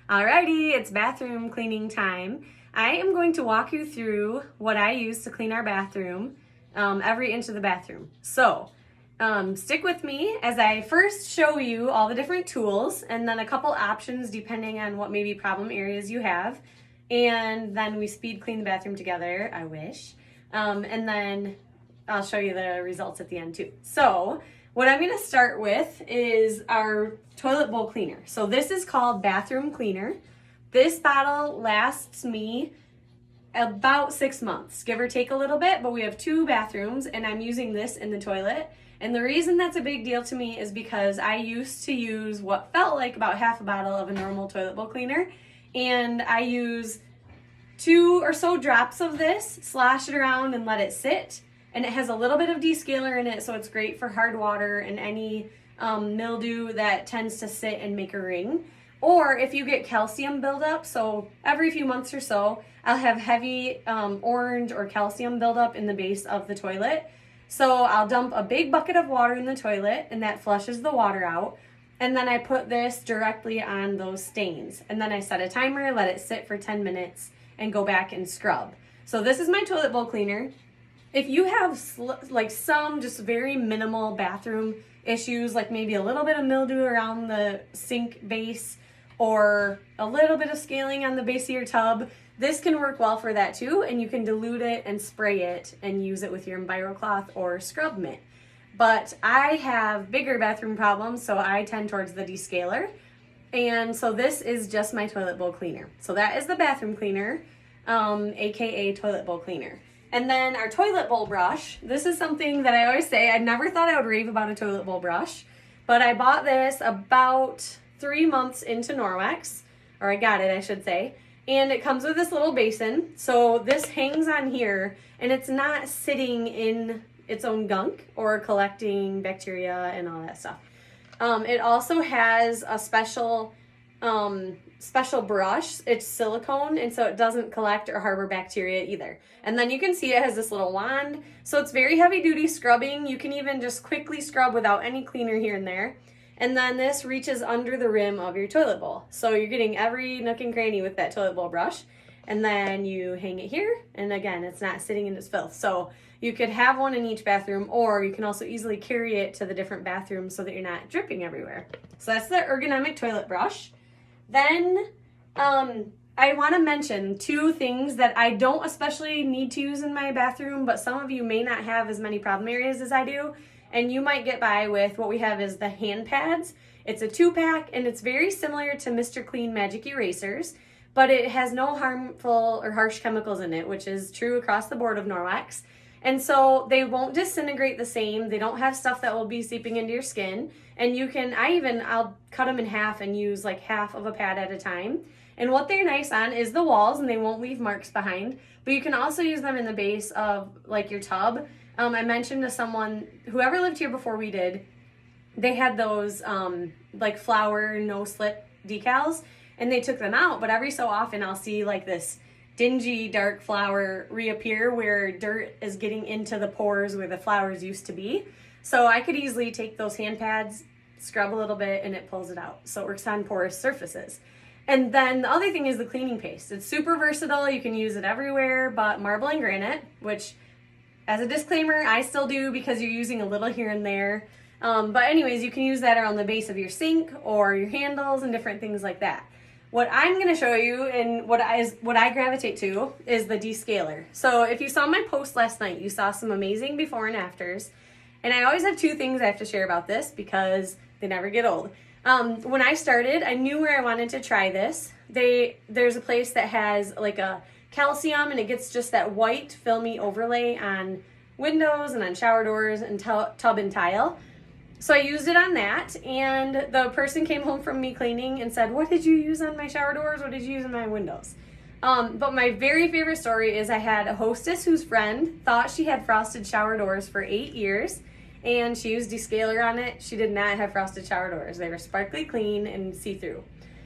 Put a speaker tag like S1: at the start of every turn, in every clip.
S1: Alrighty, it's bathroom cleaning time. I am going to walk you through what I use to clean our bathroom, every inch of the bathroom. So, stick with me as I first show you all the different tools and then a couple options depending on what maybe problem areas you have. And then we speed clean the bathroom together, I wish. And then I'll show you the results at the end too. So, what I'm going to start with is our toilet bowl cleaner. So this is called bathroom cleaner. This bottle lasts me about 6 months, give or take a little bit, but we have 2 bathrooms and I'm using this in the toilet. And the reason that's a big deal to me is because I used to use what felt like about half a bottle of a normal toilet bowl cleaner. And I use 2 or so drops of this, slosh it around and let it sit. And it has a little bit of descaler in it, so it's great for hard water and any mildew that tends to sit and make a ring. Or if you get calcium buildup, so every few months or so, I'll have heavy orange or calcium buildup in the base of the toilet. So I'll dump a big bucket of water in the toilet, and that flushes the water out. And then I put this directly on those stains. And then I set a timer, let it sit for 10 minutes, and go back and scrub. So this is my toilet bowl cleaner. If you have like some just very minimal bathroom issues, like maybe a little bit of mildew around the sink base or a little bit of scaling on the base of your tub, this can work well for that too, and you can dilute it and spray it and use it with your EnviroCloth or scrub mitt. But I have bigger bathroom problems, so I tend towards the descaler. And so this is just my toilet bowl cleaner. So that is the bathroom cleaner, aka toilet bowl cleaner. And then our toilet bowl brush. This is something that I always say, I never thought I would rave about a toilet bowl brush, but I bought this about 3 months into Norwex, or I got it, I should say. And it comes with this little basin. So this hangs on here and it's not sitting in its own gunk or collecting bacteria and all that stuff. It also has a special brush. It's silicone, and so it doesn't collect or harbor bacteria either. And then you can see it has this little wand, so it's very heavy duty scrubbing. You can even just quickly scrub without any cleaner here and there. And then this reaches under the rim of your toilet bowl, so you're getting every nook and cranny with that toilet bowl brush. And then you hang it here, and again, it's not sitting in its filth. So you could have one in each bathroom, or you can also easily carry it to the different bathrooms so that you're not dripping everywhere. So that's the ergonomic toilet brush. Then I want to mention 2 things that I don't especially need to use in my bathroom, but some of you may not have as many problem areas as I do, and you might get by with what we have is the hand pads. It's a 2-pack, and it's very similar to Mr. Clean Magic Erasers, but it has no harmful or harsh chemicals in it, which is true across the board of Norwex. And so they won't disintegrate the same. They don't have stuff that will be seeping into your skin. And you can, I'll cut them in half and use like half of a pad at a time. And what they're nice on is the walls, and they won't leave marks behind. But you can also use them in the base of like your tub. I mentioned to someone, whoever lived here before we did, they had those like flower no slip decals, and they took them out. But every so often I'll see like this dingy dark flower reappear where dirt is getting into the pores where the flowers used to be. So I could easily take those hand pads, scrub a little bit, and it pulls it out. So it works on porous surfaces. And then the other thing is the cleaning paste. It's super versatile. You can use it everywhere but marble and granite, which as a disclaimer, I still do because you're using a little here and there. But anyways, you can use that around the base of your sink or your handles and different things like that. What I'm going to show you and what I gravitate to is the descaler. So if you saw my post last night, you saw some amazing before and afters. And I always have 2 things I have to share about this because they never get old. When I started, I knew where I wanted to try this. There's a place that has like a calcium, and it gets just that white filmy overlay on windows and on shower doors and tub and tile. So I used it on that, and the person came home from me cleaning and said, "What did you use on my shower doors? What did you use on my windows?" But my very favorite story is I had a hostess whose friend thought she had frosted shower doors for 8 years, and she used descaler on it. She did not have frosted shower doors. They were sparkly clean and see-through.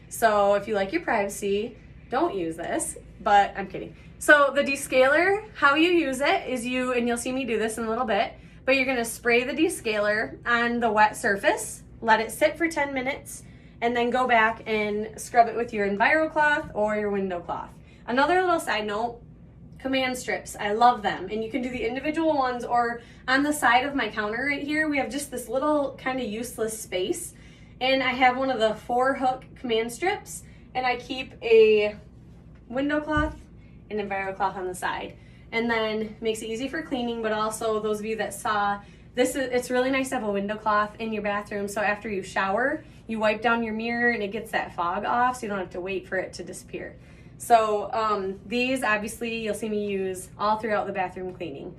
S1: So if you like your privacy, don't use this, but I'm kidding. So the descaler, how you use it is and you'll see me do this in a little bit, but you're gonna spray the descaler on the wet surface, let it sit for 10 minutes, and then go back and scrub it with your Enviro cloth or your window cloth. Another little side note, command strips. I love them. And you can do the individual ones, or on the side of my counter right here, we have just this little kind of useless space. And I have one of the 4-hook command strips, and I keep a window cloth and Enviro cloth on the side. And then makes it easy for cleaning, but also those of you that saw this, it's really nice to have a window cloth in your bathroom, so after you shower, you wipe down your mirror and it gets that fog off, so you don't have to wait for it to disappear. So these, obviously, you'll see me use all throughout the bathroom cleaning.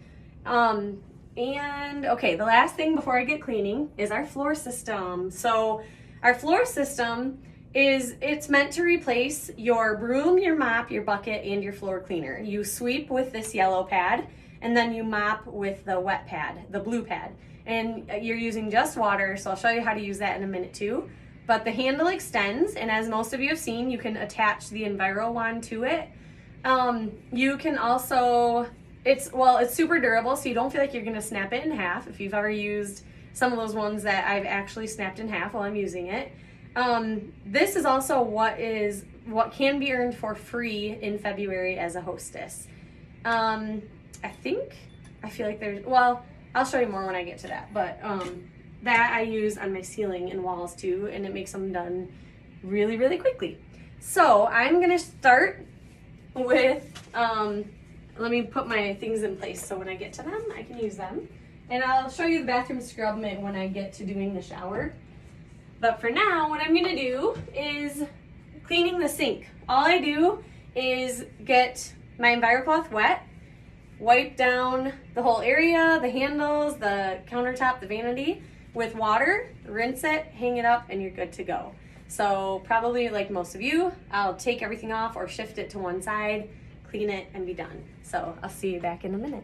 S1: And okay, the last thing before I get cleaning is our floor system. So our floor system it's meant to replace your broom, your mop, your bucket, and your floor cleaner. You sweep with this yellow pad, and then you mop with the wet pad, the blue pad. And you're using just water, so I'll show you how to use that in a minute too. But the handle extends, and as most of you have seen, you can attach the Enviro wand to it. You can also, it's super durable, so you don't feel like you're gonna snap it in half if you've ever used some of those ones that I've actually snapped in half while I'm using it. This is also what can be earned for free in February as a hostess. I feel like I'll show you more when I get to that, but that I use on my ceiling and walls too, and it makes them done really, really quickly. So I'm gonna start with, let me put my things in place so when I get to them, I can use them. And I'll show you the bathroom scrub mitt when I get to doing the shower. But for now, what I'm gonna do is cleaning the sink. All I do is get my EnviroCloth wet, wipe down the whole area, the handles, the countertop, the vanity with water, rinse it, hang it up, and you're good to go. So probably like most of you, I'll take everything off or shift it to one side, clean it, and be done. So I'll see you back in a minute.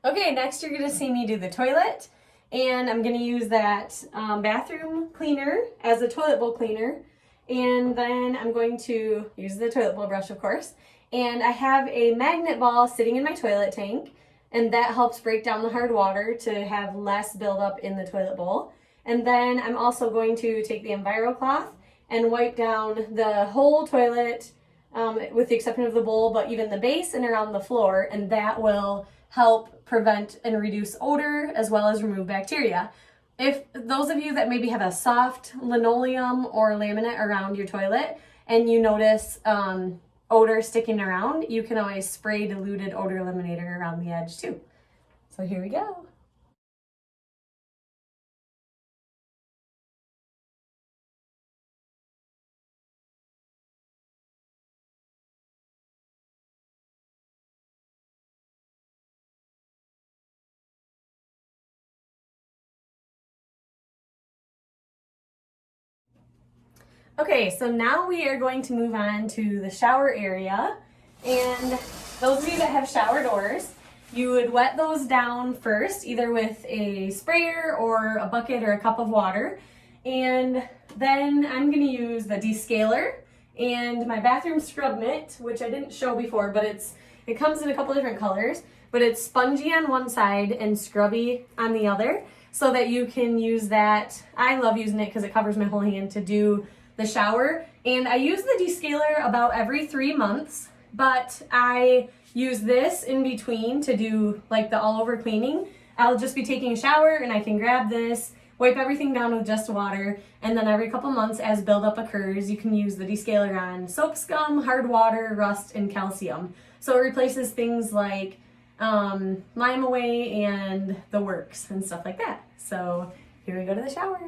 S1: Okay, next you're gonna see me do the toilet, and I'm gonna use that bathroom cleaner as a toilet bowl cleaner, and then I'm going to use the toilet bowl brush, of course, and I have a magnet ball sitting in my toilet tank, and that helps break down the hard water to have less buildup in the toilet bowl. And then I'm also going to take the Enviro cloth and wipe down the whole toilet, with the exception of the bowl, but even the base and around the floor, and that will help prevent and reduce odor as well as remove bacteria. If those of you that maybe have a soft linoleum or laminate around your toilet and you notice odor sticking around, you can always spray diluted odor eliminator around the edge too. So here we go. Okay, so now we are going to move on to the shower area. And those of you that have shower doors, you would wet those down first, either with a sprayer or a bucket or a cup of water. And then I'm gonna use the descaler and my bathroom scrub mitt, which I didn't show before, but it comes in a couple different colors, but it's spongy on one side and scrubby on the other, so that you can use that. I love using it because it covers my whole hand to do the shower. And I use the descaler about every 3 months, but I use this in between to do like the all over cleaning. I'll just be taking a shower and I can grab this, wipe everything down with just water, and then every couple months as buildup occurs, you can use the descaler on soap scum, hard water, rust, and calcium. So it replaces things like Lime Away and the works and stuff like that. So here we go to the shower.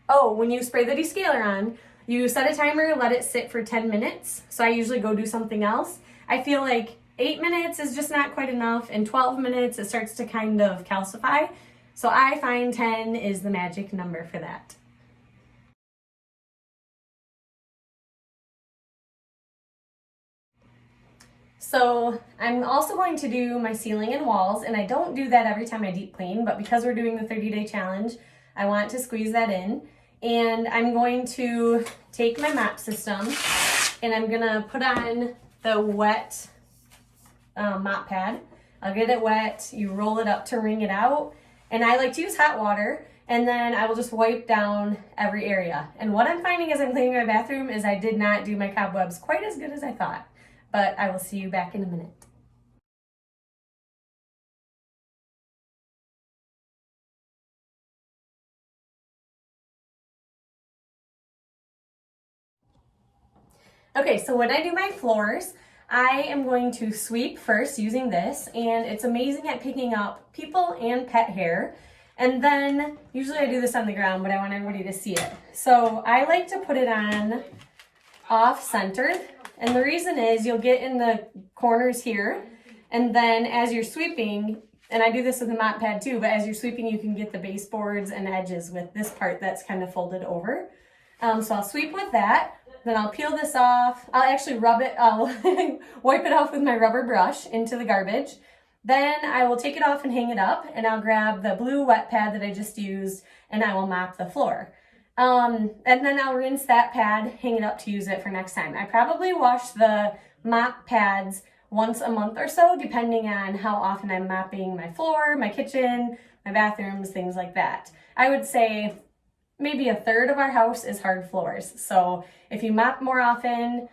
S1: Oh, when you spray the descaler on, you set a timer, let it sit for 10 minutes. So I usually go do something else. I feel like 8 minutes is just not quite enough, and 12 minutes it starts to kind of calcify. So I find 10 is the magic number for that. So I'm also going to do my ceiling and walls, and I don't do that every time I deep clean, but because we're doing the 30-day challenge, I want to squeeze that in. And I'm going to take my mop system and I'm gonna put on the wet mop pad. I'll get it wet, you roll it up to wring it out, and I like to use hot water, and then I will just wipe down every area. And what I'm finding as I'm cleaning my bathroom is I did not do my cobwebs quite as good as I thought. But I will see you back in a minute. Okay, so when I do my floors, I am going to sweep first using this, and it's amazing at picking up people and pet hair. And then, usually I do this on the ground, but I want everybody to see it. So I like to put it on off-centered. And the reason is you'll get in the corners here, and then as you're sweeping, and I do this with the mop pad too, but as you're sweeping you can get the baseboards and edges with this part that's kind of folded over. So I'll sweep with that, then I'll peel this off. I'll actually I'll wipe it off with my rubber brush into the garbage. Then I will take it off and hang it up, and I'll grab the blue wet pad that I just used and I will mop the floor. And then I'll rinse that pad, hang it up to use it for next time. I probably wash the mop pads once a month or so, depending on how often I'm mopping my floor, my kitchen, my bathrooms, things like that. I would say maybe a third of our house is hard floors. So if you mop more often,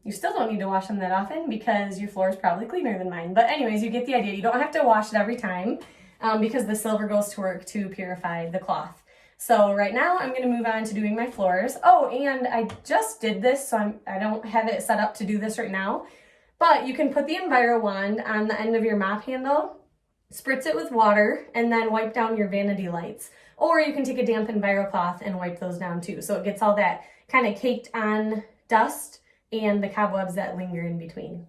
S1: you still don't need to wash them that often because your floor is probably cleaner than mine. But anyways, you get the idea. You don't have to wash it every time because the silver goes to work to purify the cloth. So right now I'm going to move on to doing my floors. Oh, and I just did this, so I don't have it set up to do this right now. But you can put the Enviro wand on the end of your mop handle, spritz it with water, and then wipe down your vanity lights. Or you can take a damp Enviro cloth and wipe those down too. So it gets all that kind of caked on dust and the cobwebs that linger in between.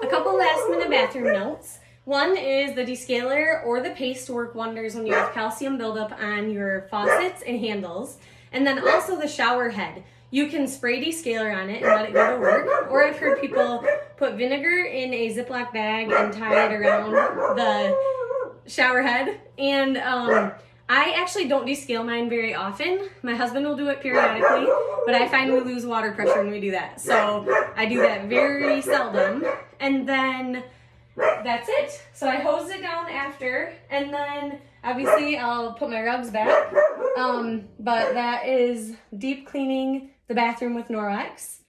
S1: A couple last minute bathroom notes. One is the descaler or the paste work wonders when you have calcium buildup on your faucets and handles. And then also the shower head. You can spray descaler on it and let it go to work. Or I've heard people put vinegar in a Ziploc bag and tie it around the shower head. And I actually don't descale mine very often. My husband will do it periodically, but I find we lose water pressure when we do that. So I do that very seldom. And then that's it. So I hose it down after, and then obviously I'll put my rugs back. But that is deep cleaning the bathroom with Norwex.